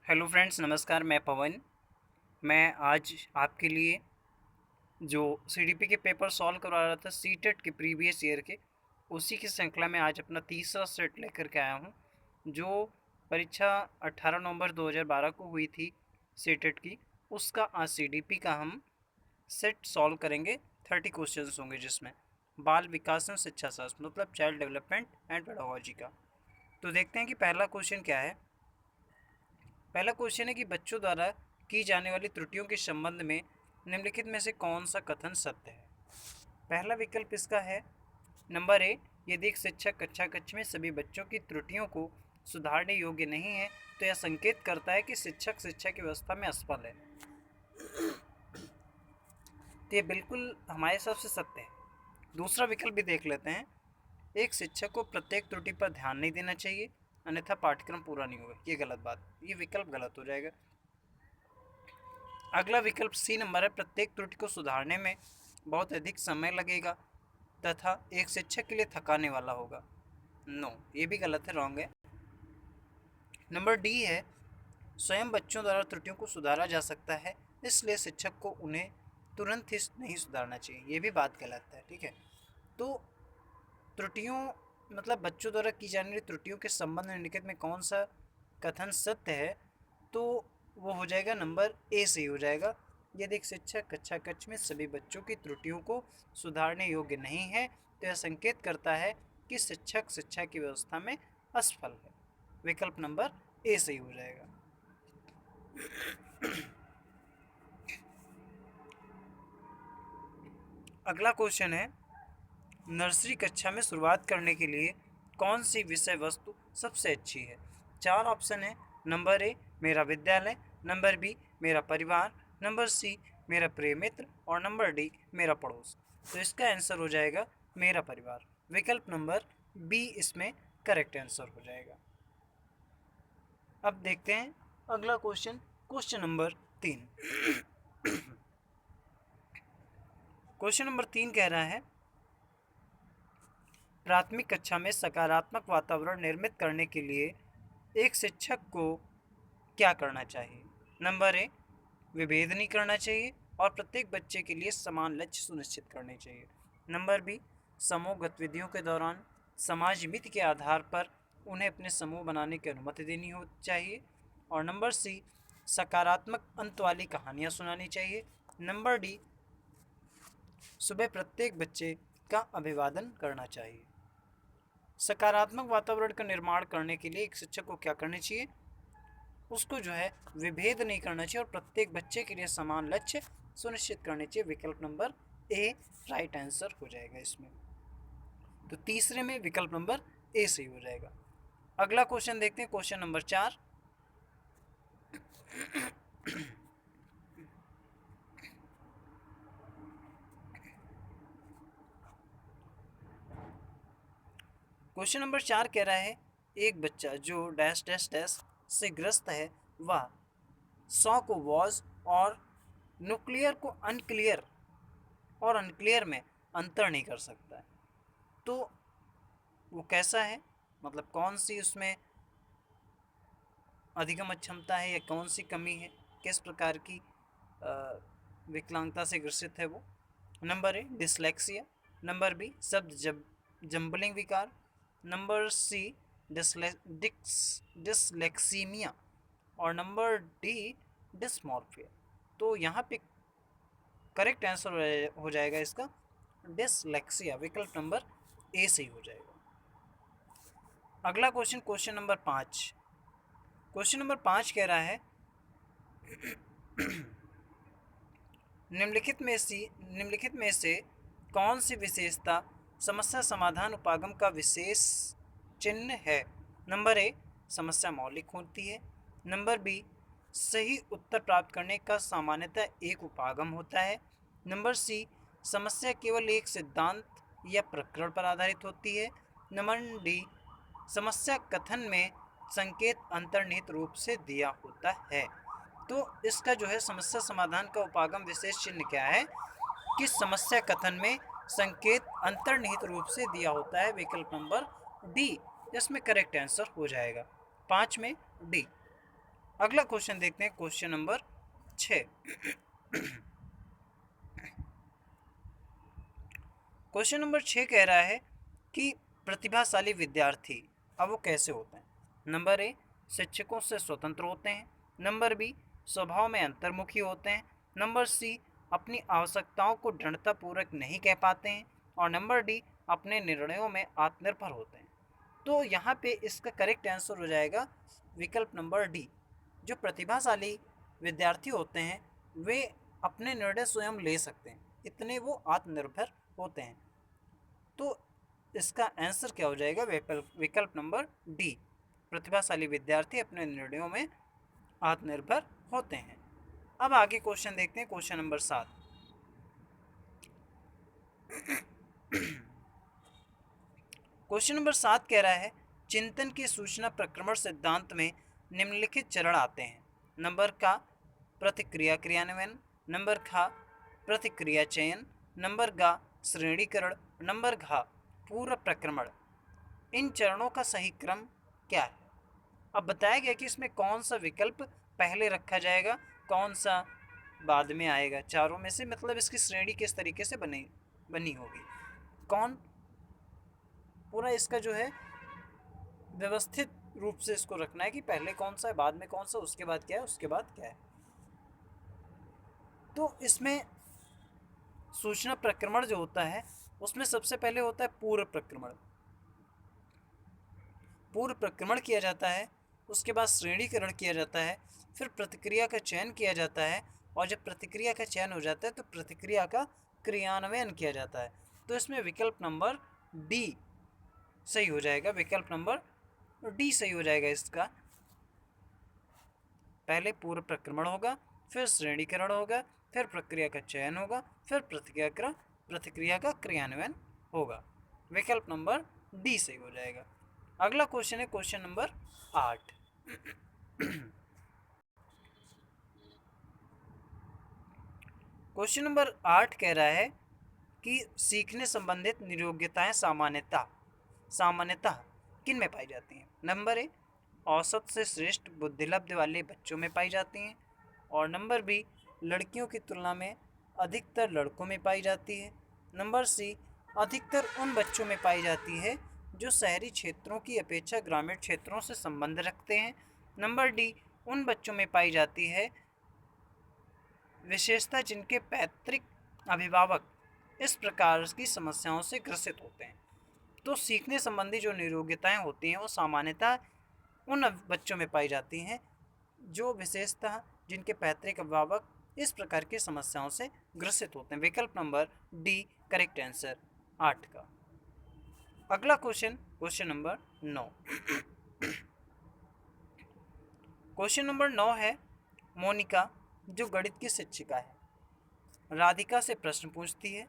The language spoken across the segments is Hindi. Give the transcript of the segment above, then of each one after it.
हेलो फ्रेंड्स, नमस्कार। मैं पवन। मैं आज आपके लिए जो सीडीपी के पेपर सॉल्व करवा रहा था सीटेट के प्रीवियस ईयर के, उसी की श्रृंखला में आज अपना तीसरा सेट लेकर के आया हूँ। जो परीक्षा 18 नवंबर 2012 को हुई थी सीटेट की, उसका आज सीडीपी का हम सेट सॉल्व करेंगे। 30 क्वेश्चंस होंगे जिसमें बाल विकास एवं शिक्षा शास्त्र मतलब चाइल्ड डेवलपमेंट एंड पेडागोजी का। तो देखते हैं कि पहला क्वेश्चन क्या है। पहला क्वेश्चन है कि बच्चों द्वारा की जाने वाली त्रुटियों के संबंध में निम्नलिखित में से कौन सा कथन सत्य है। पहला विकल्प इसका है नंबर ए, यदि एक शिक्षक कक्षा कक्ष में सभी बच्चों की त्रुटियों को सुधारने योग्य नहीं है तो यह संकेत करता है कि शिक्षक शिक्षा की व्यवस्था में असफल है। तो यह बिल्कुल हमारे हिसाब से सत्य है। दूसरा विकल्प भी देख लेते हैं। एक शिक्षक को प्रत्येक त्रुटि पर ध्यान नहीं देना चाहिए, अन्यथा पाठ्यक्रम पूरा नहीं होगा। ये गलत बात, ये विकल्प गलत हो जाएगा। अगला विकल्प सी नंबर है, प्रत्येक त्रुटि को सुधारने में बहुत अधिक समय लगेगा तथा एक शिक्षक के लिए थकाने वाला होगा। नो, ये भी गलत है, रॉन्ग है। नंबर डी है, स्वयं बच्चों द्वारा त्रुटियों को सुधारा जा सकता है, इसलिए शिक्षक को उन्हें तुरंत ही नहीं सुधारना चाहिए। ये भी बात गलत है। ठीक है, तो त्रुटियों मतलब बच्चों द्वारा की जाने वाली त्रुटियों के संबंध में निम्नलिखित में कौन सा कथन सत्य है, तो वो हो जाएगा नंबर ए सही हो जाएगा। यदि एक शिक्षक कक्षा कक्ष में सभी बच्चों की त्रुटियों को सुधारने योग्य नहीं है तो यह संकेत करता है कि शिक्षक शिक्षा की व्यवस्था में असफल है। विकल्प नंबर ए सही हो जाएगा। अगला क्वेश्चन है, नर्सरी कक्षा में शुरुआत करने के लिए कौन सी विषय वस्तु सबसे अच्छी है। चार ऑप्शन है। नंबर ए, मेरा विद्यालय। नंबर बी, मेरा परिवार। नंबर सी, मेरा प्रिय मित्र। और नंबर डी, मेरा पड़ोस। तो इसका आंसर हो जाएगा मेरा परिवार। विकल्प नंबर बी इसमें करेक्ट आंसर हो जाएगा। अब देखते हैं अगला question, question number 3। Question number 3 कह रहा है, प्राथमिक कक्षा में सकारात्मक वातावरण निर्मित करने के लिए एक शिक्षक को क्या करना चाहिए। नंबर ए, विभेद नहीं करना चाहिए और प्रत्येक बच्चे के लिए समान लक्ष्य सुनिश्चित करने चाहिए। नंबर बी, समूह गतिविधियों के दौरान समाज मित्र के आधार पर उन्हें अपने समूह बनाने की अनुमति देनी हो चाहिए। और नंबर सी, सकारात्मक अंत वाली कहानियाँ सुनानी चाहिए। नंबर डी, सुबह प्रत्येक बच्चे का अभिवादन करना चाहिए। सकारात्मक वातावरण का निर्माण करने के लिए एक शिक्षक को क्या करना चाहिए, उसको जो है विभेद नहीं करना चाहिए और प्रत्येक बच्चे के लिए समान लक्ष्य सुनिश्चित करने चाहिए। विकल्प नंबर ए राइट आंसर हो जाएगा इसमें। तो तीसरे में विकल्प नंबर ए सही हो जाएगा। अगला क्वेश्चन देखते हैं, क्वेश्चन नंबर 4। क्वेश्चन नंबर 4 कह रहा है, एक बच्चा जो डैश डैश डैश से ग्रस्त है वह 100 को वॉज और न्यूक्लियर को अनक्लियर और अनक्लियर में अंतर नहीं कर सकता है। तो वो कैसा है, मतलब कौन सी उसमें अधिगम क्षमता है या कौन सी कमी है, किस प्रकार की विकलांगता से ग्रसित है वो। Number A, dyslexia. Number B, शब्द जम्बलिंग विकार। Number C, dyslexemia. और नंबर डी, डिसमॉर्फिया। तो यहाँ पे करेक्ट आंसर हो जाएगा इसका डिसलेक्सिया। विकल्प नंबर ए सही हो जाएगा। अगला question, question number 5। Question number 5 कह रहा है, निम्नलिखित में से कौन सी विशेषता समस्या समाधान उपागम का विशेष चिन्ह है। नंबर ए, समस्या मौलिक होती है। नंबर बी, सही उत्तर प्राप्त करने का सामान्यतः एक उपागम होता है। नंबर सी, समस्या केवल एक सिद्धांत या प्रकरण पर आधारित होती है। नंबर डी, समस्या कथन में संकेत अंतर्निहित रूप से दिया होता है। तो इसका जो है समस्या समाधान का उपागम विशेष चिन्ह क्या है कि समस्या कथन में संकेत अंतर्निहित रूप से दिया होता है। विकल्प नंबर डी इसमें करेक्ट आंसर हो जाएगा। 5 में डी। अगला क्वेश्चन देखते हैं, क्वेश्चन नंबर 6। क्वेश्चन नंबर 6 कह रहा है कि प्रतिभाशाली विद्यार्थी अब वो कैसे होते हैं। नंबर ए, शिक्षकों से स्वतंत्र होते हैं। नंबर बी, स्वभाव में अंतर्मुखी होते हैं। नंबर सी, अपनी आवश्यकताओं को दृढ़तापूर्वक नहीं कह पाते हैं। और नंबर डी, अपने निर्णयों में आत्मनिर्भर होते हैं। तो यहाँ पे इसका करेक्ट आंसर हो जाएगा विकल्प नंबर डी। जो प्रतिभाशाली विद्यार्थी होते हैं वे अपने निर्णय स्वयं ले सकते हैं, इतने वो आत्मनिर्भर होते हैं। तो इसका आंसर क्या हो जाएगा, विकल्प नंबर डी। प्रतिभाशाली विद्यार्थी अपने निर्णयों में आत्मनिर्भर होते हैं। अब आगे क्वेश्चन देखते हैं, क्वेश्चन नंबर 7। क्वेश्चन नंबर 7 कह रहा है, चिंतन की सूचना प्रक्रमण सिद्धांत में निम्नलिखित चरण आते हैं। नंबर का, प्रतिक्रिया क्रियान्वयन। नंबर खा, प्रतिक्रिया चयन। नंबर गा, श्रेणीकरण। नंबर घा, पूर्व प्रक्रमण। इन चरणों का सही क्रम क्या है। अब बताया गया कि इसमें कौन सा विकल्प पहले रखा जाएगा, कौन सा बाद में आएगा। चारों में से मतलब इसकी श्रेणी किस तरीके से बनी होगी, कौन पूरा इसका जो है व्यवस्थित रूप से इसको रखना है कि पहले कौन सा है, बाद में कौन सा, उसके बाद क्या है, उसके बाद क्या है। तो इसमें सूचना प्रक्रमण जो होता है उसमें सबसे पहले होता है पूर्व प्रक्रमण। पूर्व प्रक्रमण किया जाता है, उसके बाद श्रेणीकरण किया जाता है, फिर प्रतिक्रिया का चयन किया जाता है, और जब प्रतिक्रिया का चयन हो जाता है तो प्रतिक्रिया का क्रियान्वयन किया जाता है। तो इसमें विकल्प नंबर डी सही हो जाएगा, विकल्प नंबर डी सही हो जाएगा इसका। पहले पूर्व प्रक्रमण होगा, फिर श्रेणीकरण होगा, फिर प्रक्रिया का चयन होगा, फिर प्रतिक्रिया का क्रियान्वयन होगा। विकल्प नंबर डी सही हो जाएगा। अगला क्वेश्चन है क्वेश्चन नंबर 8। क्वेश्चन नंबर 8 कह रहा है कि सीखने संबंधित नियोग्यताएं सामान्यतः किन में पाई जाती हैं। नंबर ए, औसत से श्रेष्ठ बुद्धिलब्ध वाले बच्चों में पाई जाती हैं। और नंबर बी, लड़कियों की तुलना में अधिकतर लड़कों में पाई जाती है। नंबर सी, अधिकतर उन बच्चों में पाई जाती है जो शहरी क्षेत्रों की अपेक्षा ग्रामीण क्षेत्रों से संबंध रखते हैं। नंबर डी, उन बच्चों में पाई जाती है विशेषता जिनके पैतृक अभिभावक इस प्रकार की समस्याओं से ग्रसित होते हैं। तो सीखने संबंधी जो नियोग्यताएं होती हैं वो सामान्यतः उन बच्चों में पाई जाती हैं जो विशेषतः जिनके पैतृक अभिभावक इस प्रकार की समस्याओं से ग्रसित होते हैं। विकल्प नंबर डी करेक्ट आंसर 8 का। अगला question, question number 9। Question number 9 है, मोनिका जो गणित की शिक्षिका है राधिका से प्रश्न पूछती है।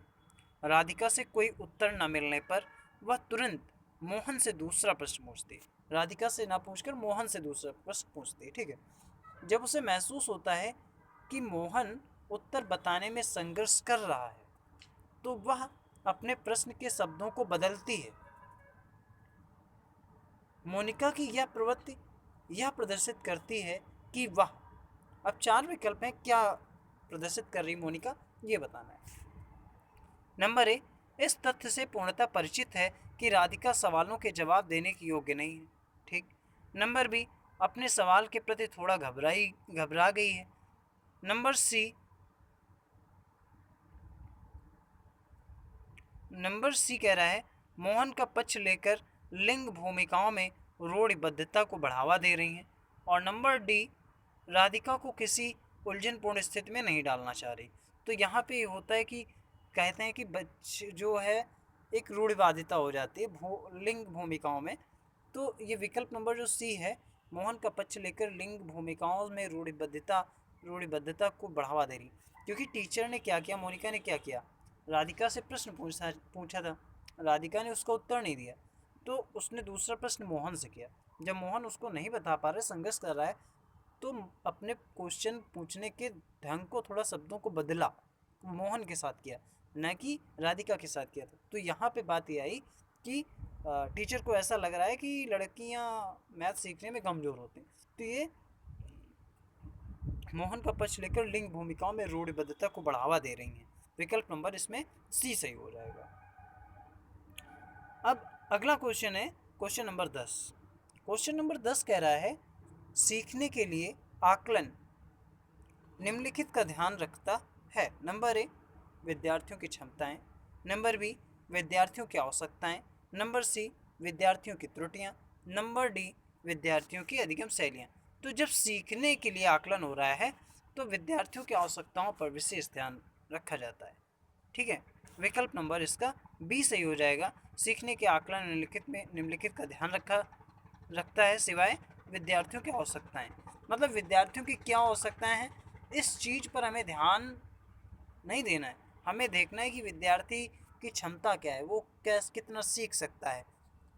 राधिका से कोई उत्तर न मिलने पर वह तुरंत मोहन से दूसरा प्रश्न पूछती है। राधिका से ना पूछकर मोहन से दूसरा प्रश्न पूछती है, ठीक है। जब उसे महसूस होता है कि मोहन उत्तर बताने में संघर्ष कर रहा है तो वह अपने प्रश्न के शब्दों को बदलती है। मोनिका की यह प्रवृत्ति यह प्रदर्शित करती है कि वह, अब 4 विकल्प हैं, क्या प्रदर्शित कर रही मोनिका ये बताना है। नंबर ए, इस तथ्य से पूर्णतः परिचित है कि राधिका सवालों के जवाब देने की योग्य नहीं है, ठीक। नंबर बी, अपने सवाल के प्रति थोड़ा घबरा गई है। नंबर सी कह रहा है, मोहन का पक्ष लेकर लिंग भूमिकाओं में रूढ़िबद्धता को बढ़ावा दे रही हैं। और नंबर डी, राधिका को किसी उलझनपूर्ण स्थिति में नहीं डालना चाह रही। तो यहाँ पे होता है कि कहते हैं कि बच्चे जो है एक रूढ़िवादिता हो जाती है लिंग भूमिकाओं में। तो ये विकल्प नंबर जो सी है, मोहन का पक्ष लेकर लिंग भूमिकाओं में रूढ़िबद्धता को बढ़ावा दे रही। क्योंकि टीचर ने क्या किया, मोनिका ने क्या किया, राधिका से प्रश्न पूछा था, राधिका ने उसका उत्तर नहीं दिया, तो उसने दूसरा प्रश्न मोहन से किया। जब मोहन उसको नहीं बता पा रहा है, संघर्ष कर रहा है, तो अपने क्वेश्चन पूछने के ढंग को, थोड़ा शब्दों को बदला, मोहन के साथ किया, न कि राधिका के साथ किया था। तो यहाँ पे बात ये आई कि टीचर को ऐसा लग रहा है कि लड़कियाँ मैथ सीखने में कमज़ोर होती हैं। तो ये मोहन का पक्ष लेकर लिंग भूमिकाओं में रूढ़िबद्धता को बढ़ावा दे रही हैं। विकल्प नंबर इसमें सी सही हो जाएगा। अब अगला क्वेश्चन है क्वेश्चन नंबर 10। क्वेश्चन नंबर 10 कह रहा है सीखने के लिए आकलन निम्नलिखित का ध्यान रखता है। नंबर ए विद्यार्थियों की क्षमताएं, नंबर बी विद्यार्थियों की आवश्यकताएं, नंबर सी विद्यार्थियों की त्रुटियां, नंबर डी विद्यार्थियों की अधिगम शैलियां। तो जब सीखने के लिए आकलन हो रहा है तो विद्यार्थियों की आवश्यकताओं पर विशेष ध्यान रखा जाता है। ठीक है, विकल्प नंबर इसका बी सही हो जाएगा। सीखने के आकलन निम्नलिखित का ध्यान रखता है सिवाय विद्यार्थियों की आवश्यकताएं। मतलब विद्यार्थियों की क्या आवश्यकताएं हैं इस चीज़ पर हमें ध्यान नहीं देना है। हमें देखना है कि विद्यार्थी की क्षमता क्या है, वो कितना सीख सकता है,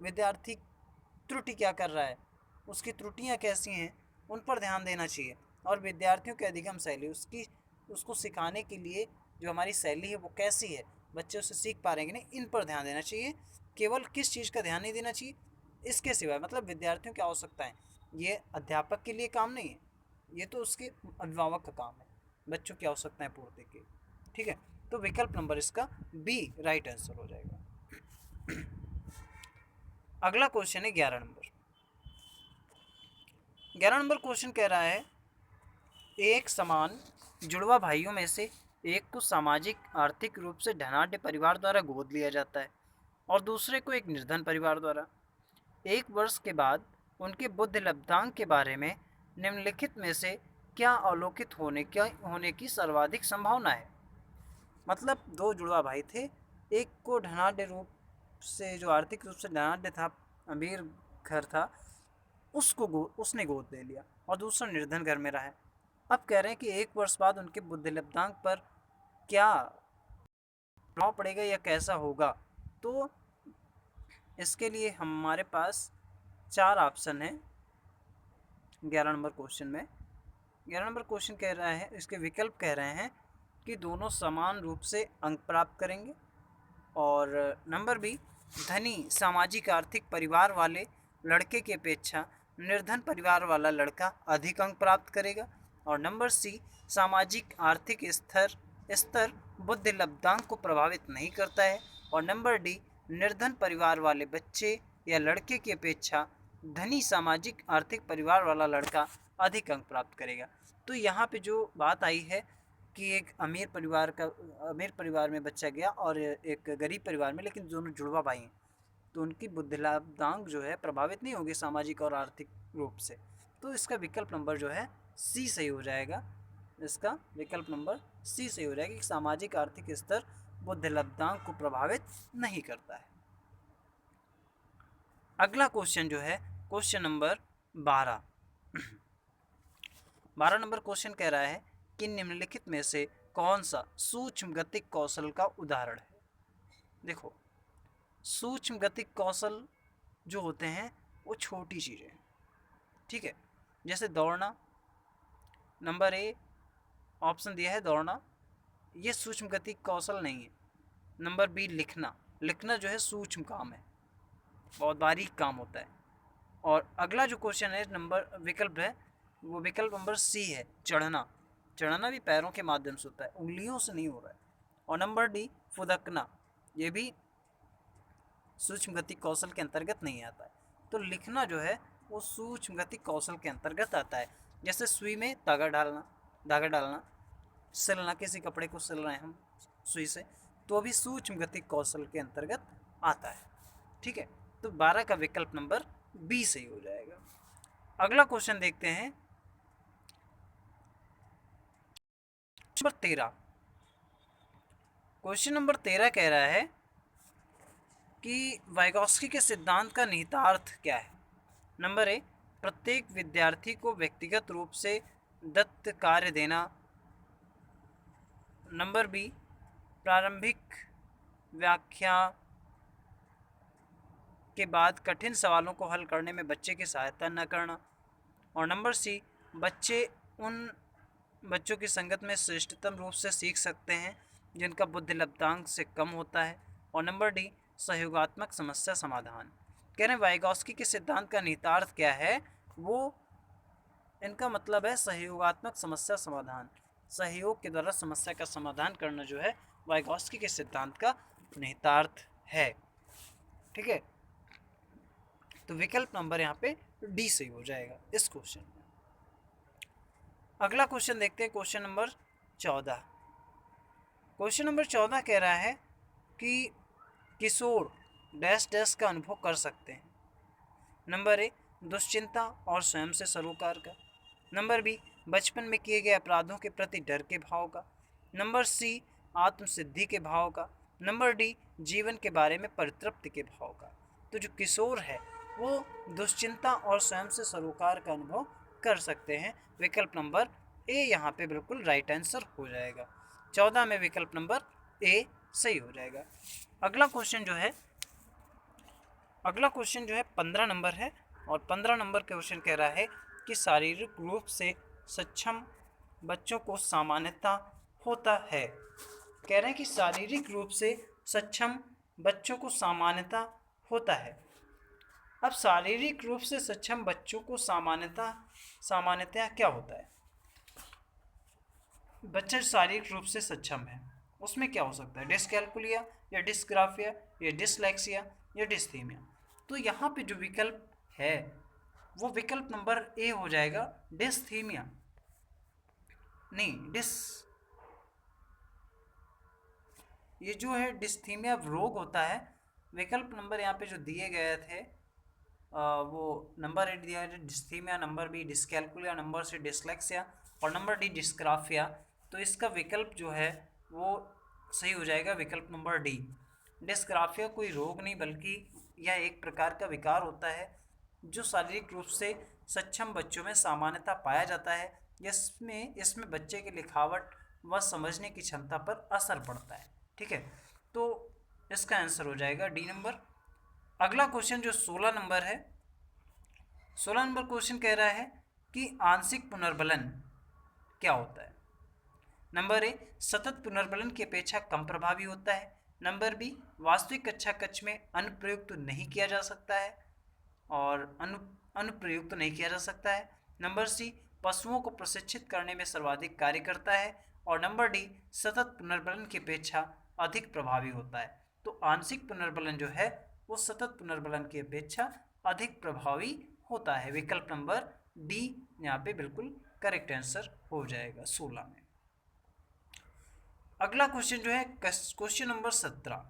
विद्यार्थी त्रुटि क्या कर रहा है, उसकी त्रुटियां कैसी हैं, उन पर ध्यान देना चाहिए। और विद्यार्थियों की अधिगम शैली, उसको सिखाने के लिए जो हमारी शैली है वो कैसी है, बच्चे उससे सीख पा रहे हैं कि नहीं, इन पर ध्यान देना चाहिए। केवल किस चीज़ का ध्यान नहीं देना चाहिए, इसके सिवाय मतलब विद्यार्थियों की आवश्यकताएं, ये अध्यापक के लिए काम नहीं है, ये तो उसके अभिभावक का काम है बच्चों की आवश्यकताएं पूर्ति की। ठीक है, तो विकल्प नंबर इसका बी राइट आंसर हो जाएगा। अगला क्वेश्चन है 11 नंबर। 11 नंबर क्वेश्चन कह रहा है एक समान जुड़वा भाइयों में से एक को सामाजिक आर्थिक रूप से धनाढ्य परिवार द्वारा गोद लिया जाता है और दूसरे को एक निर्धन परिवार द्वारा। एक वर्ष के बाद उनके बुद्धि लब्धांक के बारे में निम्नलिखित में से क्या अवलोकित होने की सर्वाधिक संभावना है। मतलब दो जुड़वा भाई थे, एक को धनाढ्य रूप से, जो आर्थिक रूप से धनाढ्य था, अमीर घर था, उसने गोद ले लिया और दूसरा निर्धन घर में रहा है। अब कह रहे हैं कि एक वर्ष बाद उनके बुद्धि लब्धांक पर क्या प्रभाव पड़ेगा या कैसा होगा। तो इसके लिए हमारे पास 4 ऑप्शन है 11 नंबर क्वेश्चन में। 11 नंबर क्वेश्चन कह रहा है, इसके विकल्प कह रहे हैं कि दोनों समान रूप से अंक प्राप्त करेंगे, और नंबर बी धनी सामाजिक आर्थिक परिवार वाले लड़के की अपेक्षा निर्धन परिवार वाला लड़का अधिक अंक प्राप्त करेगा, और नंबर सी सामाजिक आर्थिक स्तर बुद्धि लब्धांक को प्रभावित नहीं करता है, और नंबर डी निर्धन परिवार वाले बच्चे या लड़के की अपेक्षा धनी सामाजिक आर्थिक परिवार वाला लड़का अधिक अंक प्राप्त करेगा। तो यहाँ पे जो बात आई है कि एक अमीर परिवार में बच्चा गया और एक गरीब परिवार में, लेकिन दोनों जुड़वा भाई हैं, तो उनकी बुद्धि लब्धांक जो है प्रभावित नहीं होगी सामाजिक और आर्थिक रूप से। तो इसका विकल्प नंबर जो है सी सही हो जाएगा। इसका विकल्प नंबर सी सही हो जाएगा कि सामाजिक आर्थिक स्तर बुद्धि लब्धांक को प्रभावित नहीं करता है। अगला क्वेश्चन जो है क्वेश्चन नंबर 12। 12 नंबर क्वेश्चन कह रहा है कि निम्नलिखित में से कौन सा सूक्ष्म गतिक कौशल का उदाहरण है। देखो, सूक्ष्म गतिक कौशल जो होते हैं वो छोटी चीज़ें, ठीक है, जैसे दौड़ना, नंबर ए ऑप्शन दिया है दौड़ना, ये सूक्ष्म गतिक कौशल नहीं है। नंबर बी लिखना जो है सूक्ष्म काम है, बहुत बारीक काम होता है। और अगला जो क्वेश्चन है विकल्प है वो विकल्प नंबर सी है चढ़ना भी पैरों के माध्यम से होता है, उंगलियों से नहीं हो रहा है। और नंबर डी फुदकना, ये भी सूक्ष्म गतिक कौशल के अंतर्गत नहीं आता है। तो लिखना जो है वो सूक्ष्म गतिक कौशल के अंतर्गत आता है। जैसे सुई में धागा डालना, सिलना, किसी कपड़े को सिल रहे हैं हम सुई से, तो भी सूक्ष्म गतिक कौशल के अंतर्गत आता है। ठीक है, तो 12 का विकल्प नंबर बी सही हो जाएगा। अगला क्वेश्चन देखते हैं नंबर 13। क्वेश्चन नंबर 13 कह रहा है कि वाइगॉस्की के सिद्धांत का निहितार्थ क्या है। नंबर ए प्रत्येक विद्यार्थी को व्यक्तिगत रूप से दत्त कार्य देना, नंबर बी प्रारंभिक व्याख्या के बाद कठिन सवालों को हल करने में बच्चे की सहायता न करना, और नंबर सी उन बच्चों की संगत में श्रेष्ठतम रूप से सीख सकते हैं जिनका बुद्धि लब्धांक से कम होता है, और नंबर डी सहयोगात्मक समस्या समाधान। कह रहे हैं वाइगॉस्की के सिद्धांत का निहितार्थ क्या है, वो इनका मतलब है सहयोगात्मक समस्या समाधान। सहयोग के द्वारा समस्या का समाधान करना जो है वाइगॉस्की के सिद्धांत का निहितार्थ है। ठीक है, तो विकल्प नंबर यहाँ पे डी सही हो जाएगा इस क्वेश्चन में। अगला क्वेश्चन देखते हैं, क्वेश्चन नंबर 14। क्वेश्चन नंबर 14 कह रहा है कि किशोर डैश डैश का अनुभव कर सकते हैं। नंबर ए, दुश्चिंता और स्वयं से सरोकार का। नंबर बी, बचपन में किए गए अपराधों के प्रति डर के भाव का। नंबर सी, आत्मसिद्धि के भाव का। नंबर डी, जीवन के बारे में परितृप्ति के भाव का। तो जो किशोर है वो दुश्चिंता और स्वयं से सरोकार का अनुभव कर सकते हैं। विकल्प नंबर ए यहाँ पे बिल्कुल राइट आंसर हो जाएगा। 14 में विकल्प नंबर ए सही हो जाएगा। अगला क्वेश्चन जो है 15 नंबर है, और 15 नंबर क्वेश्चन कह रहा है कि शारीरिक रूप से सक्षम बच्चों को सामान्यता होता है। कह रहे हैं कि शारीरिक रूप से सक्षम बच्चों को सामान्यता होता है। अब शारीरिक रूप से सक्षम बच्चों को सामान्यतया क्या होता है? बच्चा शारीरिक रूप से सक्षम है उसमें क्या हो सकता है? डिस्कैल्कुलिया या डिस्ग्राफिया या डिसलेक्सिया या डिस्थीमिया। तो यहाँ पे जो विकल्प है वो विकल्प नंबर ए हो जाएगा, डिस्थीमिया। नहीं, ये जो है डिस्थीमिया रोग होता है। विकल्प नंबर यहाँ पे जो दिए गए थे वो नंबर ए दिया है dysthymia, number B dyscalculia, number C dyslexia और नंबर डी डिस्ग्राफिया। तो इसका विकल्प जो है वो सही हो जाएगा विकल्प नंबर डी। डिस्ग्राफिया कोई रोग नहीं बल्कि यह एक प्रकार का विकार होता है जो शारीरिक रूप से सक्षम बच्चों में सामान्यता पाया जाता है। इसमें बच्चे की लिखावट व समझने की क्षमता पर असर पड़ता है। ठीक है, तो इसका आंसर हो जाएगा डी नंबर। अगला क्वेश्चन जो 16 नंबर है, 16 नंबर क्वेश्चन कह रहा है कि आंशिक पुनर्बलन क्या होता है? नंबर ए, सतत पुनर्बलन की अपेक्षा कम प्रभावी होता है। नंबर बी, वास्तविक कक्षा कक्ष में अनुप्रयुक्त नहीं किया जा सकता है और अनुप्रयुक्त नहीं किया जा सकता है। नंबर सी, पशुओं को प्रशिक्षित करने में सर्वाधिक कार्य करता है और नंबर डी, सतत पुनर्बलन की अपेक्षा अधिक प्रभावी होता है। तो आंशिक पुनर्बलन जो है वो सतत पुनर्बलन की अपेक्षा अधिक प्रभावी होता है। विकल्प नंबर डी यहाँ पे बिल्कुल करेक्ट आंसर हो जाएगा 16 में। अगला क्वेश्चन जो है क्वेश्चन नंबर 17।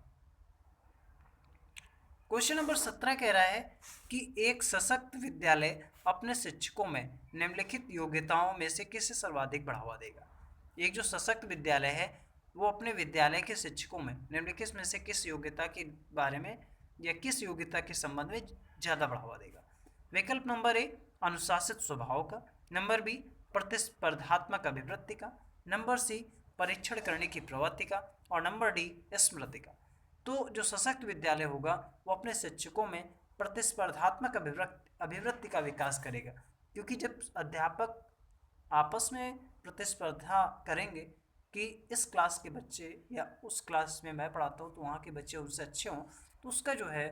क्वेश्चन नंबर 17 कह रहा है कि एक सशक्त विद्यालय अपने शिक्षकों में निम्नलिखित योग्यताओं में से किसे सर्वाधिक बढ़ावा देगा? एक जो सशक्त विद्यालय है वो अपने विद्यालय के शिक्षकों में निम्नलिखित में से किस योग्यता के बारे में या किस योग्यता के संबंध में ज़्यादा बढ़ावा देगा? विकल्प नंबर ए, अनुशासित स्वभाव का। नंबर बी, प्रतिस्पर्धात्मक अभिवृत्ति का। नंबर सी, परीक्षण करने की प्रवृत्ति का और नंबर डी, स्मृति का। तो जो सशक्त विद्यालय होगा वो अपने शिक्षकों में प्रतिस्पर्धात्मक अभिवृत्ति का विकास करेगा, क्योंकि जब अध्यापक आपस में प्रतिस्पर्धा करेंगे कि इस क्लास के बच्चे या उस क्लास में मैं पढ़ाता हूँ तो वहाँ के बच्चे उनसे अच्छे हों, तो उसका जो है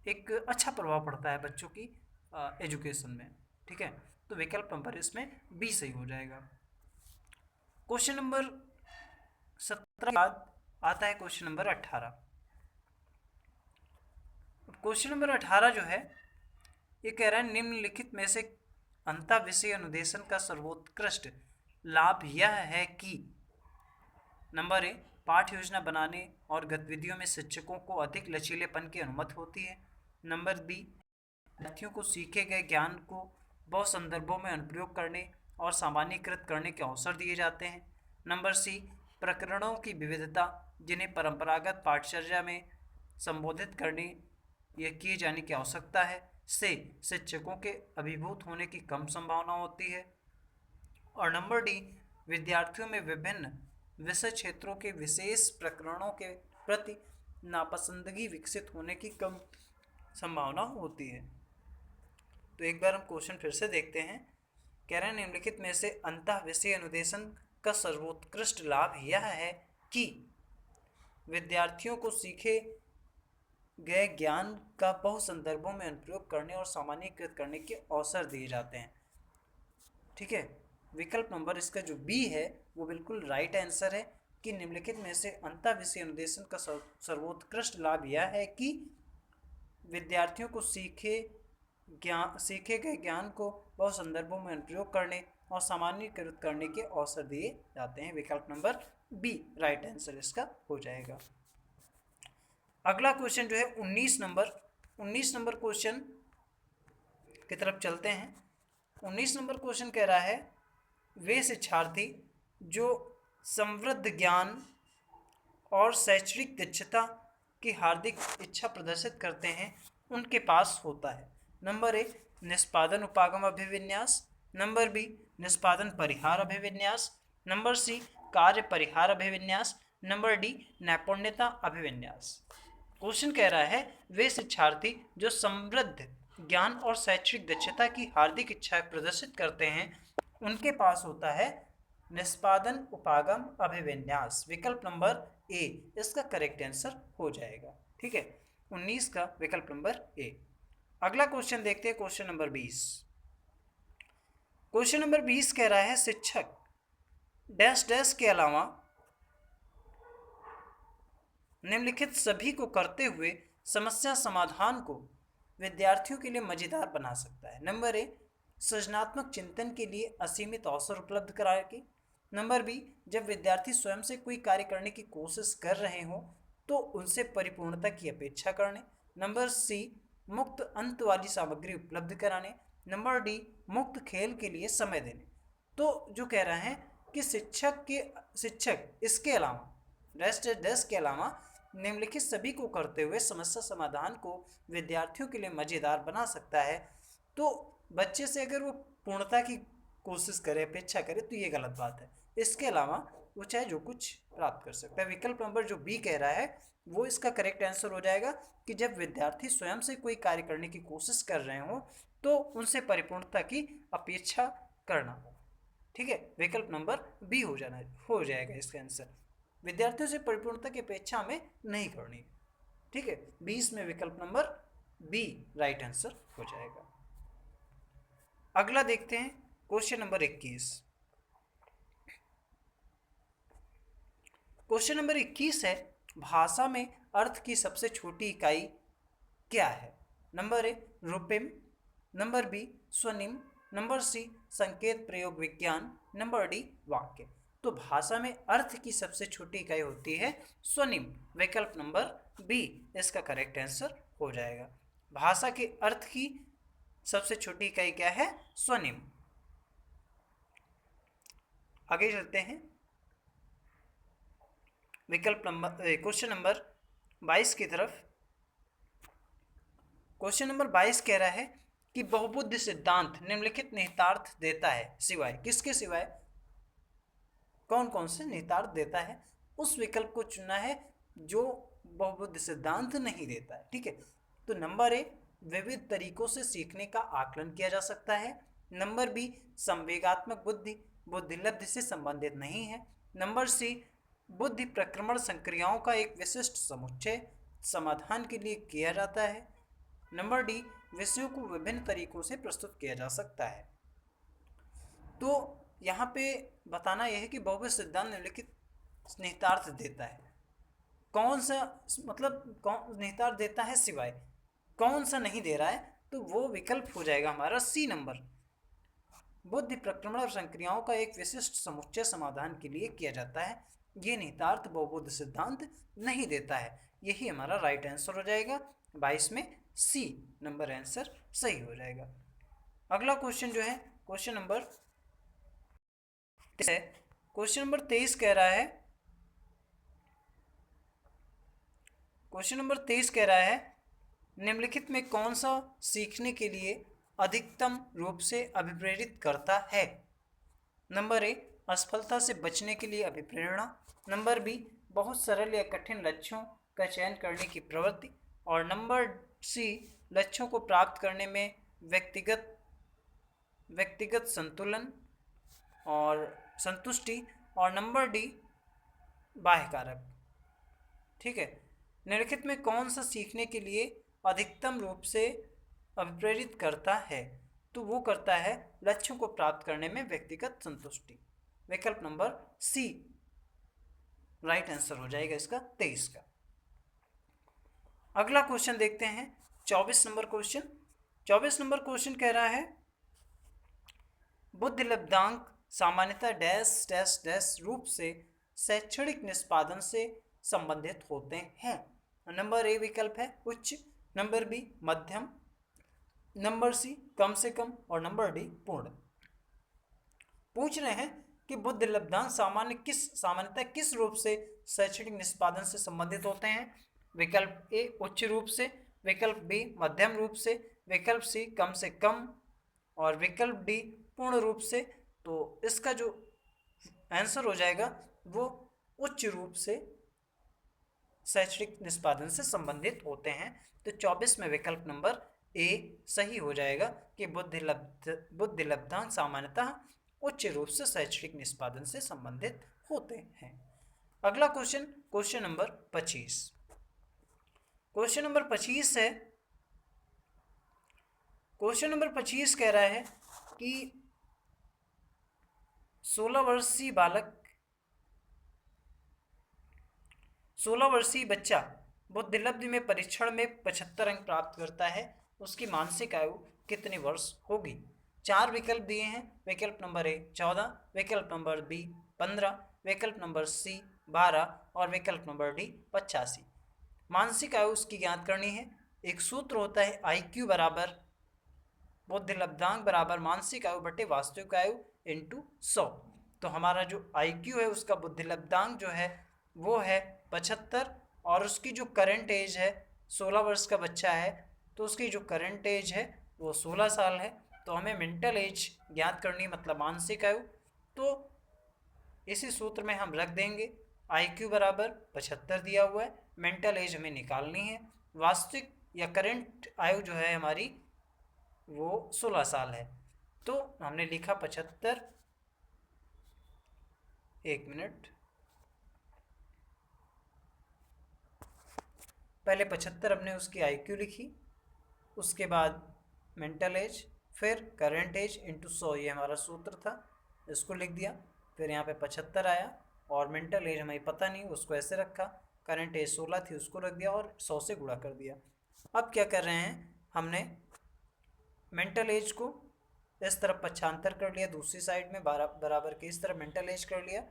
एक अच्छा प्रभाव पड़ता है बच्चों की एजुकेशन में। ठीक है, तो विकल्प नंबर इसमें बी सही हो जाएगा। क्वेश्चन नंबर 17 के बाद आता है क्वेश्चन नंबर 18। क्वेश्चन नंबर 18 जो है ये कह रहा है निम्नलिखित में से अंतः विषय अनुदेशन का सर्वोत्कृष्ट लाभ यह है कि नंबर ए, पाठ्य योजना बनाने और गतिविधियों में शिक्षकों को अधिक लचीलेपन की अनुमति होती है। नंबर बी, विद्यार्थियों को सीखे गए ज्ञान को बहु संदर्भों में अनुप्रयोग करने और सामान्यीकृत करने के अवसर दिए जाते हैं। नंबर सी, प्रकरणों की विविधता जिन्हें परंपरागत पाठचर्या में संबोधित करने या किए जाने की आवश्यकता है से शिक्षकों के अभिभूत होने की कम संभावना होती है। और नंबर डी, विद्यार्थियों में विभिन्न विषय क्षेत्रों के विशेष प्रकरणों के प्रति नापसंदगी विकसित होने की कम संभावना होती है। तो एक बार हम क्वेश्चन फिर से देखते हैं। कह रहे हैं निम्नलिखित में से अंतः विषय अनुदेशन का सर्वोत्कृष्ट लाभ यह है कि विद्यार्थियों को सीखे गए ज्ञान का बहु संदर्भों में अनुप्रयोग करने और सामान्यीकृत करने के अवसर दिए जाते हैं। ठीक है, विकल्प नंबर इसका जो बी है वो बिल्कुल राइट आंसर है कि निम्नलिखित में से अंतः विषय अनुदेशन का सर्वोत्कृष्ट लाभ यह है कि विद्यार्थियों को सीखे गए ज्ञान को बहुत संदर्भों में अनुप्रयोग करने और सामान्यीकृत करने के अवसर दिए जाते हैं। विकल्प नंबर बी राइट आंसर इसका हो जाएगा। अगला क्वेश्चन जो है 19 नंबर क्वेश्चन की तरफ चलते हैं। 19 नंबर क्वेश्चन कह रहा है वे शिक्षार्थी जो समृद्ध ज्ञान और शैक्षणिक दक्षता की हार्दिक इच्छा प्रदर्शित करते हैं उनके पास होता है। नंबर ए निष्पादन उपागम अभिविन्यास, नंबर बी निष्पादन परिहार अभिविन्यास, नंबर सी कार्य परिहार अभिविन्यास, नंबर डी नैपुण्यता अभिविन्यास। क्वेश्चन कह रहा है वे शिक्षार्थी जो समृद्ध ज्ञान और शैक्षणिक दक्षता की हार्दिक इच्छा प्रदर्शित करते हैं उनके पास होता है निष्पादन उपागम अभिविन्यास। विकल्प नंबर ए इसका करेक्ट आंसर हो जाएगा। ठीक है, 19 का विकल्प नंबर ए। अगला क्वेश्चन देखते हैं, क्वेश्चन नंबर 20। क्वेश्चन नंबर 20 कह रहा है शिक्षक डैश डैश के अलावा निम्नलिखित सभी को करते हुए समस्या समाधान को विद्यार्थियों के लिए मजेदार बना सकता है। नंबर ए सृजनात्मक चिंतन के लिए असीमित अवसर उपलब्ध कराएगी। नंबर बी जब विद्यार्थी स्वयं से कोई कार्य करने की कोशिश कर रहे हों तो उनसे परिपूर्णता की अपेक्षा करने। नंबर सी मुक्त अंत वाली सामग्री उपलब्ध कराने। नंबर डी मुक्त खेल के लिए समय देने। तो जो कह रहा है कि शिक्षक इसके अलावा डैश के अलावा निम्नलिखित सभी को करते हुए समस्या समाधान को विद्यार्थियों के लिए मजेदार बना सकता है। तो बच्चे से अगर वो पूर्णता की कोशिश करे, अपेक्षा करे, तो ये गलत बात है। इसके अलावा वो चाहे जो कुछ प्राप्त कर सकता है। विकल्प नंबर जो बी कह रहा है वो इसका करेक्ट आंसर हो जाएगा कि जब विद्यार्थी स्वयं से कोई कार्य करने की कोशिश कर रहे हो तो उनसे परिपूर्णता की अपेक्षा करना। ठीक है, विकल्प नंबर बी हो जाएगा इसका आंसर। विद्यार्थियों से परिपूर्णता की अपेक्षा हमें नहीं करनी। ठीक है, 20 में विकल्प नंबर बी राइट आंसर हो जाएगा। अगला देखते हैं, क्वेश्चन नंबर 21। क्वेश्चन नंबर 21 है भाषा में अर्थ की सबसे छोटी इकाई क्या है। नंबर ए रूपिम, नंबर बी स्वनिम, नंबर सी संकेत प्रयोग विज्ञान, नंबर डी वाक्य। तो भाषा में अर्थ की सबसे छोटी इकाई होती है स्वनिम। विकल्प नंबर बी इसका करेक्ट आंसर हो जाएगा। भाषा के अर्थ की सबसे छोटी इकाई क्या है? स्वनिम। आगे चलते हैं, विकल्प नंबर क्वेश्चन नंबर 22 की तरफ। क्वेश्चन नंबर 22 कह रहा है कि बहुबुद्धि सिद्धांत निम्नलिखित निहितार्थ देता है सिवाय किसके? सिवाय कौन कौन से निहितार्थ देता है? उस विकल्प को चुनना है जो बहुबुद्धि सिद्धांत नहीं देता है। ठीक है, तो नंबर ए विविध तरीकों से सीखने का आकलन किया जा सकता है। नंबर बी संवेगात्मक बुद्धि बुद्धिलब्धि से संबंधित नहीं है। नंबर सी बुद्धि प्रक्रमण संक्रियाओं का एक विशिष्ट समुच्चय समाधान के लिए किया जाता है। नंबर डी विषयों को विभिन्न तरीकों से प्रस्तुत किया जा सकता है। तो यहाँ पे बताना यह है कि बहुबुद्धि सिद्धांत निम्नलिखित निहितार्थ देता है। कौन सा, मतलब कौन निहितार्थ देता है सिवाय कौन सा नहीं दे रहा है, तो वो विकल्प हो जाएगा हमारा सी नंबर। बुद्धि प्रक्रमण और संक्रियाओं का एक विशिष्ट समुच्चय समाधान के लिए किया जाता है, ये निहितार्थ बहुबुद्धि सिद्धांत नहीं देता है। यही हमारा राइट आंसर हो जाएगा। 22 में सी नंबर आंसर सही हो जाएगा। अगला क्वेश्चन जो है क्वेश्चन नंबर 23 कह रहा है, क्वेश्चन नंबर 23 कह रहा है निम्नलिखित में कौन सा सीखने के लिए अधिकतम रूप से अभिप्रेरित करता है। नंबर ए असफलता से बचने के लिए अभिप्रेरणा। नंबर बी बहुत सरल या कठिन लक्ष्यों का चयन करने की प्रवृत्ति। और नंबर सी लक्ष्यों को प्राप्त करने में व्यक्तिगत संतुलन और संतुष्टि। और नंबर डी बाह्य कारक। ठीक है, निम्नलिखित में कौन सा सीखने के लिए अधिकतम रूप से अभिप्रेरित करता है? तो वो करता है लक्ष्यों को प्राप्त करने में व्यक्तिगत संतुष्टि। विकल्प नंबर सी राइट आंसर हो जाएगा इसका 23 का। अगला क्वेश्चन देखते हैं 24 नंबर क्वेश्चन। 24 नंबर क्वेश्चन कह रहा है बुद्धि लब्धांक सामान्यतः डैश डैश डैश रूप से शैक्षणिक निष्पादन से संबंधित होते हैं। नंबर ए विकल्प है उच्च, नंबर बी मध्यम, नंबर सी कम से कम और नंबर डी पूर्ण। पूछ रहे हैं कि बुद्धि लब्धांक सामान्यतः किस रूप से शैक्षणिक निष्पादन से संबंधित होते हैं। विकल्प ए उच्च रूप से, विकल्प बी मध्यम रूप से, विकल्प सी कम से कम और विकल्प डी पूर्ण रूप से। तो इसका जो आंसर हो जाएगा वो उच्च रूप से शैक्षणिक निष्पादन से संबंधित होते हैं। तो 24 में विकल्प नंबर ए सही हो जाएगा कि बुद्धि लब्धांक सामान्यतः उच्च रूप से शैक्षणिक निष्पादन से संबंधित होते हैं। अगला question, question number 25। Question number 25 है, क्वेश्चन नंबर 25 कह रहा है कि 16 वर्षीय बच्चा बुद्धिलब्धि में परीक्षण में 75 अंक प्राप्त करता है, उसकी मानसिक आयु कितने वर्ष होगी? 4 विकल्प दिए हैं। विकल्प नंबर ए 14, विकल्प नंबर बी 15, विकल्प नंबर सी 12 और विकल्प नंबर डी 85। मानसिक आयु उसकी ज्ञात करनी है। एक सूत्र होता है IQ बराबर बुद्धि लब्धांक बराबर मानसिक आयु बटे वास्तविक आयु इंटू 100। तो हमारा जो IQ है उसका बुद्धि लब्धांक जो है वो है 75 और उसकी जो करंट एज है 16 वर्ष का बच्चा है तो उसकी जो करंट एज है वो 16 साल है। तो हमें मेंटल एज ज्ञात करनी मतलब मानसिक आयु, तो इसी सूत्र में हम रख देंगे IQ बराबर 75 दिया हुआ है, मेंटल एज हमें निकालनी है, वास्तविक या करंट आयु जो है हमारी वो 16 साल है। तो हमने लिखा 75, एक मिनट, पहले 75 हमने उसकी IQ लिखी, उसके बाद मेंटल एज, फिर करंट एज इंटू 100 ये हमारा सूत्र था, इसको लिख दिया। फिर यहाँ पे 75 आया और मेंटल एज हमें पता नहीं उसको ऐसे रखा, करंट एज 16 थी उसको रख दिया और 100 से गुणा कर दिया। अब क्या कर रहे हैं, हमने मेंटल एज को इस तरफ पक्षांतर कर लिया, दूसरी साइड में बराबर के इस तरफ मेंटल एज कर लिया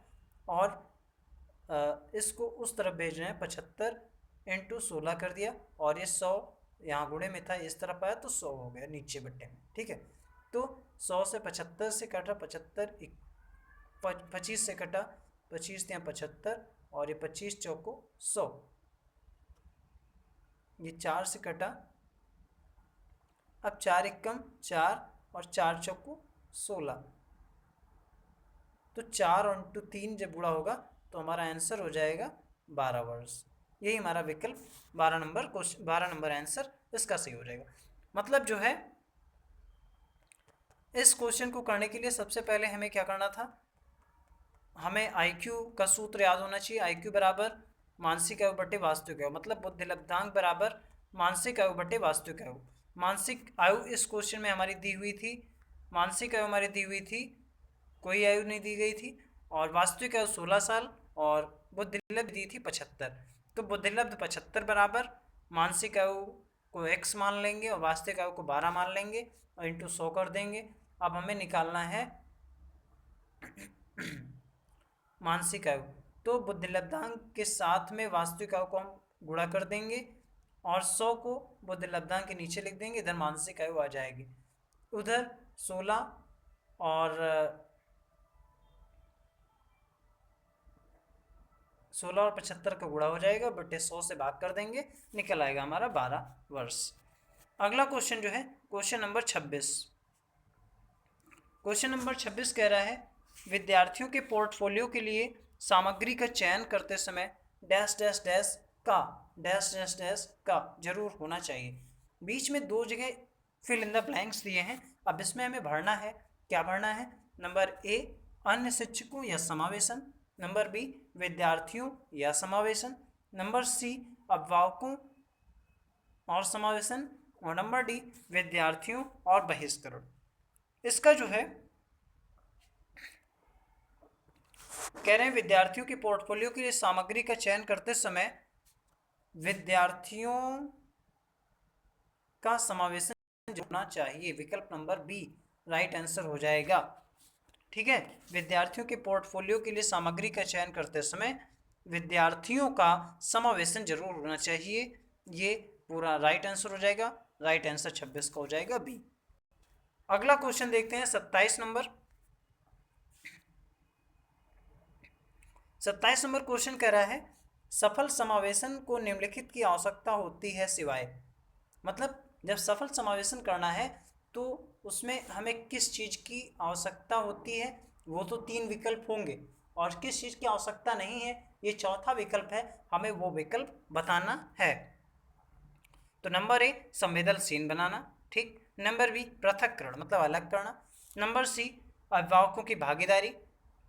और इसको उस तरफ भेज रहे हैं, 75 इंटू 16 कर दिया और ये 100 यहाँ गुणे में था इस तरफ आया तो 100 हो गया नीचे बट्टे में। ठीक है, तो 100 से 75 से कटा 75, 25 से कटा 25 या 75 और ये 25 चौको 100, ये 4 से कटा, अब 4 एकम 4 और 4 चौको 16, तो 4 और इंटू 3 जब गुणा होगा तो हमारा आंसर हो जाएगा 12 वर्ष। यही हमारा विकल्प 12 नंबर क्वेश्चन 12 नंबर आंसर इसका सही हो जाएगा। मतलब जो है इस क्वेश्चन को करने के लिए सबसे पहले हमें क्या करना था, हमें IQ का सूत्र याद होना चाहिए। IQ बराबर मानसिक आयु बटे वास्तविक आयु, मतलब बुद्धि लब्धांक बराबर मानसिक आयु बटे वास्तविक आयु। मानसिक आयु इस क्वेश्चन में हमारी दी हुई थी, मानसिक आयु हमारी दी हुई थी, कोई आयु नहीं दी गई थी, और वास्तविक आयु 16 साल और बुद्धिलब्ध दी थी 75। तो बुद्धिलब्ध 75 बराबर मानसिक आयु को x मान लेंगे और वास्तविक आयु को 12 मान लेंगे और इंटू 100 कर देंगे। अब हमें निकालना है मानसिक आयु, तो बुद्धि लब्धांक के साथ में वास्तविक आयु को हम गुणा कर देंगे और 100 को बुद्धि लब्धांक के नीचे लिख देंगे, इधर मानसिक आयु आ जाएगी, उधर 16 और 75 का गुणा हो जाएगा बटे 100 से भाग कर देंगे, निकल आएगा हमारा 12 वर्ष। अगला क्वेश्चन जो है क्वेश्चन नंबर 26। क्वेश्चन नंबर 26 कह रहा है विद्यार्थियों के पोर्टफोलियो के लिए सामग्री का चयन करते समय डैश डैश डैश का डैश डैश डैश का जरूर होना चाहिए। बीच में 2 जगह फिल इन द ब्लैंक्स दिए हैं, अब इसमें हमें भरना है, क्या भरना है, नंबर ए अन्य शिक्षकों या समावेशन, नंबर बी विद्यार्थियों या समावेशन, नंबर सी अभिभावकों और समावेशन, और नंबर डी विद्यार्थियों और बहिष्करण। इसका जो है कह रहे हैं विद्यार्थियों के पोर्टफोलियो के लिए सामग्री का चयन करते समय विद्यार्थियों का समावेशन होना चाहिए। विकल्प नंबर बी राइट आंसर हो जाएगा। ठीक है, विद्यार्थियों के पोर्टफोलियो के लिए सामग्री का चयन करते समय विद्यार्थियों का समावेशन जरूर होना चाहिए। ये पूरा राइट आंसर हो जाएगा। राइट आंसर 26 का हो जाएगा बी। अगला क्वेश्चन देखते हैं 27 नंबर। 27 नंबर क्वेश्चन कह रहा है सफल समावेशन को निम्नलिखित की आवश्यकता होती है सिवाय। मतलब जब सफल समावेशन करना है तो उसमें हमें किस चीज़ की आवश्यकता होती है, वो तो 3 विकल्प होंगे, और किस चीज़ की आवश्यकता नहीं है ये चौथा विकल्प है, हमें वो विकल्प बताना है। तो नंबर ए संवेदनशील बनाना, ठीक। नंबर बी पृथक्करण मतलब अलग करना। नंबर सी अभिभावकों की भागीदारी,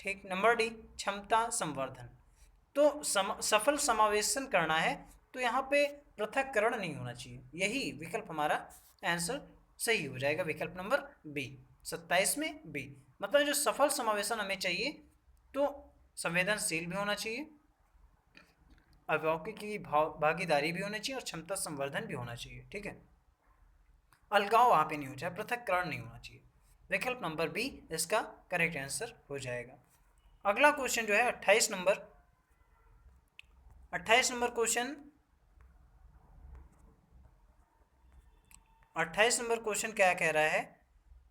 ठीक। नंबर डी क्षमता संवर्धन। तो सफल समावेशन करना है तो यहाँ पे पृथक्करण नहीं होना चाहिए, यही विकल्प हमारा आंसर सही हो जाएगा। विकल्प नंबर बी 27 में बी। मतलब जो सफल समावेशन हमें चाहिए तो संवेदनशील भी होना चाहिए, अभिभावकों की भागीदारी भी होनी चाहिए और क्षमता संवर्धन भी होना चाहिए। ठीक है, अलगाव वहाँ पे नहीं हो चाहिए, पृथक्करण नहीं होना चाहिए। विकल्प नंबर बी इसका करेक्ट आंसर हो जाएगा। अगला क्वेश्चन जो है 28 number. 28 number question 28 number question क्या कह रहा है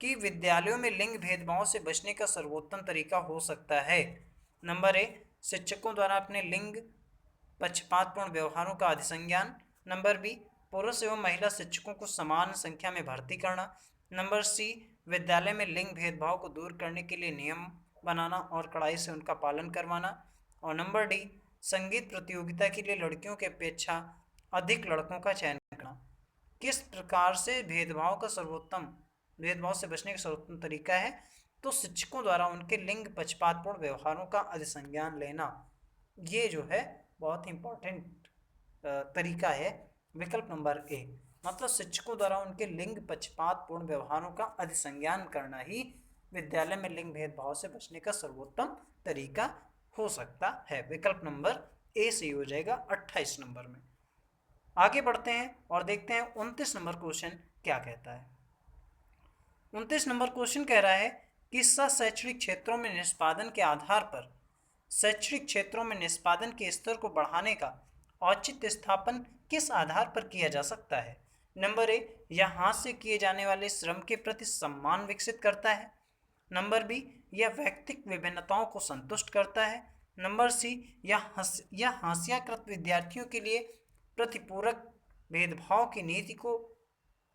कि विद्यालयों में लिंग भेदभाव से बचने का सर्वोत्तम तरीका हो सकता है। नंबर ए शिक्षकों द्वारा अपने लिंग पक्षपातपूर्ण व्यवहारों का अधिसंज्ञान। नंबर बी पुरुष एवं महिला शिक्षकों को समान संख्या में भर्ती करना। नंबर सी विद्यालय में लिंग भेदभाव को दूर करने के लिए नियम बनाना और कड़ाई से उनका पालन करवाना। और नंबर डी संगीत प्रतियोगिता के लिए लड़कियों की अपेक्षा अधिक लड़कों का चयन करना। किस प्रकार से भेदभाव से बचने का सर्वोत्तम तरीका है, तो शिक्षकों द्वारा उनके लिंग पक्षपातपूर्ण व्यवहारों का अधिसंज्ञान लेना, ये जो है बहुत ही इंपॉर्टेंट तरीका है। विकल्प नंबर ए मतलब शिक्षकों द्वारा उनके लिंग पक्षपातपूर्ण व्यवहारों का अधिसंज्ञान करना ही विद्यालय में लिंग भेदभाव से बचने का सर्वोत्तम तरीका हो सकता है। विकल्प नंबर ए सही हो जाएगा 28 नंबर में। आगे बढ़ते हैं और देखते हैं 29 नंबर क्वेश्चन क्या कहता है। 29 नंबर क्वेश्चन कह रहा है कि शैक्षणिक क्षेत्रों में निष्पादन के आधार पर शैक्षणिक क्षेत्रों में निष्पादन के स्तर को बढ़ाने का औचित्य स्थापन किस आधार पर किया जा सकता है। नंबर ए यह हाथ से किए जाने वाले श्रम के प्रति सम्मान विकसित करता है। नंबर बी यह व्यक्तिगत विभिन्नताओं को संतुष्ट करता है। नंबर सी यह हास्याकृत विद्यार्थियों के लिए प्रतिपूरक भेदभाव की नीति का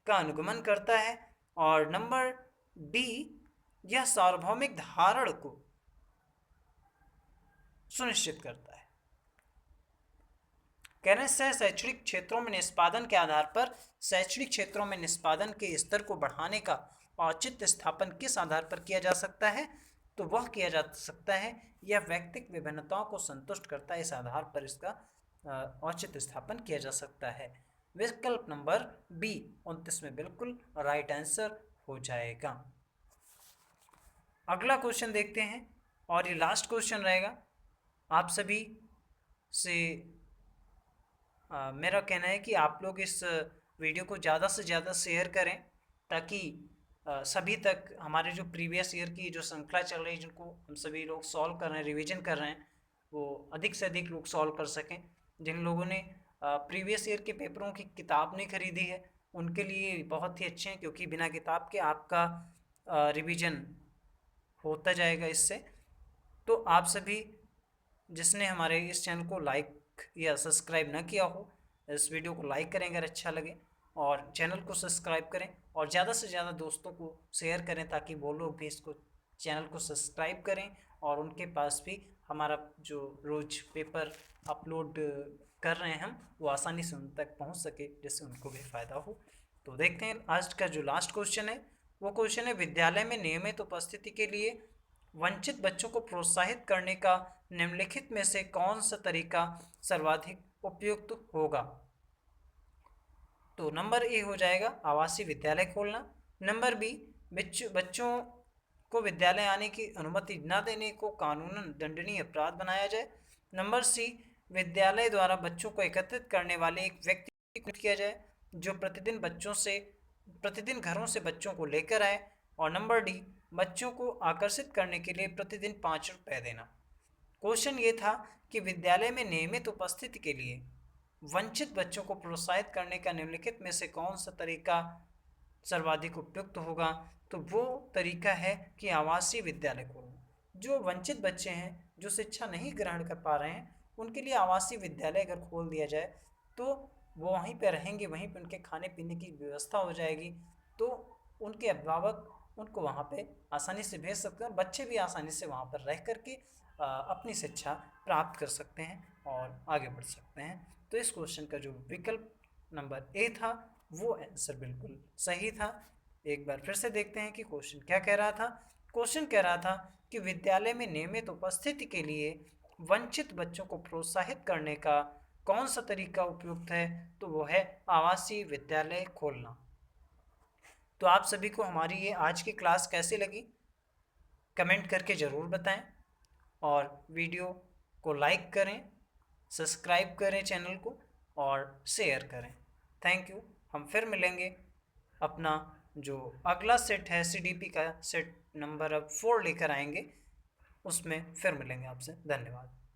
अनुगमन करता है। और नंबर डी यह सार्वभौमिक धारण को सुनिश्चित करता है। कह रहे हैं शैक्षणिक क्षेत्रों में निष्पादन के आधार पर शैक्षणिक क्षेत्रों में निष्पादन के स्तर को बढ़ाने का औचित्य स्थापन किस आधार पर किया जा सकता है, तो वह किया जा सकता है यह व्यक्तिगत विभिन्नताओं को संतुष्ट करता है, इस आधार पर इसका औचित्य स्थापन किया जा सकता है। विकल्प नंबर बी 29 में बिल्कुल राइट आंसर हो जाएगा। अगला क्वेश्चन देखते हैं और ये लास्ट क्वेश्चन रहेगा। आप सभी से मेरा कहना है कि आप लोग इस वीडियो को ज़्यादा से ज़्यादा शेयर करें ताकि सभी तक हमारे जो प्रीवियस ईयर की जो श्रृंखला चल रही है जिनको हम सभी लोग सॉल्व कर रहे हैं, रिवीजन कर रहे हैं, वो अधिक से अधिक लोग सॉल्व कर सकें। जिन लोगों ने प्रीवियस ईयर के पेपरों की किताब नहीं खरीदी है उनके लिए बहुत ही अच्छे हैं, क्योंकि बिना किताब के आपका रिवीजन होता जाएगा इससे। तो आप सभी जिसने हमारे इस चैनल को लाइक या सब्सक्राइब ना किया हो, इस वीडियो को लाइक करें अगर अच्छा लगे, और चैनल को सब्सक्राइब करें और ज़्यादा से ज़्यादा दोस्तों को शेयर करें ताकि वो लोग भी इसको चैनल को सब्सक्राइब करें और उनके पास भी हमारा जो रोज़ पेपर अपलोड कर रहे हैं हम वो आसानी से उन तक पहुंच सके, जिससे उनको भी फ़ायदा हो। तो देखते हैं आज का जो लास्ट क्वेश्चन है वो क्वेश्चन है विद्यालय में नियमित उपस्थिति के लिए वंचित बच्चों को प्रोत्साहित करने का निम्नलिखित में से कौन सा तरीका सर्वाधिक उपयुक्त होगा? तो नंबर ए हो जाएगा आवासीय विद्यालय खोलना। नंबर बी, बच्चों को विद्यालय आने की अनुमति न देने को कानूनन दंडनीय अपराध बनाया जाए। नंबर सी, विद्यालय द्वारा बच्चों को एकत्रित करने वाले एक व्यक्ति को नियुक्त किया जाए जो प्रतिदिन घरों से बच्चों को लेकर आए। और नंबर डी, बच्चों को आकर्षित करने के लिए प्रतिदिन 5 रुपए देना। क्वेश्चन ये था कि विद्यालय में नियमित उपस्थिति के लिए वंचित बच्चों को प्रोत्साहित करने का निम्नलिखित में से कौन सा तरीका सर्वाधिक उपयुक्त होगा? तो वो तरीका है कि आवासीय विद्यालय खोलना। जो वंचित बच्चे हैं, जो शिक्षा नहीं ग्रहण कर पा रहे हैं, उनके लिए आवासीय विद्यालय अगर खोल दिया जाए तो वो वहीं पर रहेंगे, वहीं पर उनके खाने पीने की व्यवस्था हो जाएगी, तो उनके अभिभावक उनको वहाँ पे आसानी से भेज सकते हैं और बच्चे भी आसानी से वहाँ पर रह करके अपनी शिक्षा प्राप्त कर सकते हैं और आगे बढ़ सकते हैं। तो इस क्वेश्चन का जो विकल्प नंबर ए था वो आंसर बिल्कुल सही था। एक बार फिर से देखते हैं कि क्वेश्चन क्या कह रहा था। क्वेश्चन कह रहा था कि विद्यालय में नियमित उपस्थिति के लिए वंचित बच्चों को प्रोत्साहित करने का कौन सा तरीका उपयुक्त है? तो वो है आवासीय विद्यालय खोलना। तो आप सभी को हमारी ये आज की क्लास कैसी लगी कमेंट करके ज़रूर बताएं और वीडियो को लाइक करें, सब्सक्राइब करें चैनल को और शेयर करें। Thank you. हम फिर मिलेंगे। अपना जो अगला सेट है CDP का सेट नंबर अब 4 लेकर आएंगे, उसमें फिर मिलेंगे आपसे। धन्यवाद।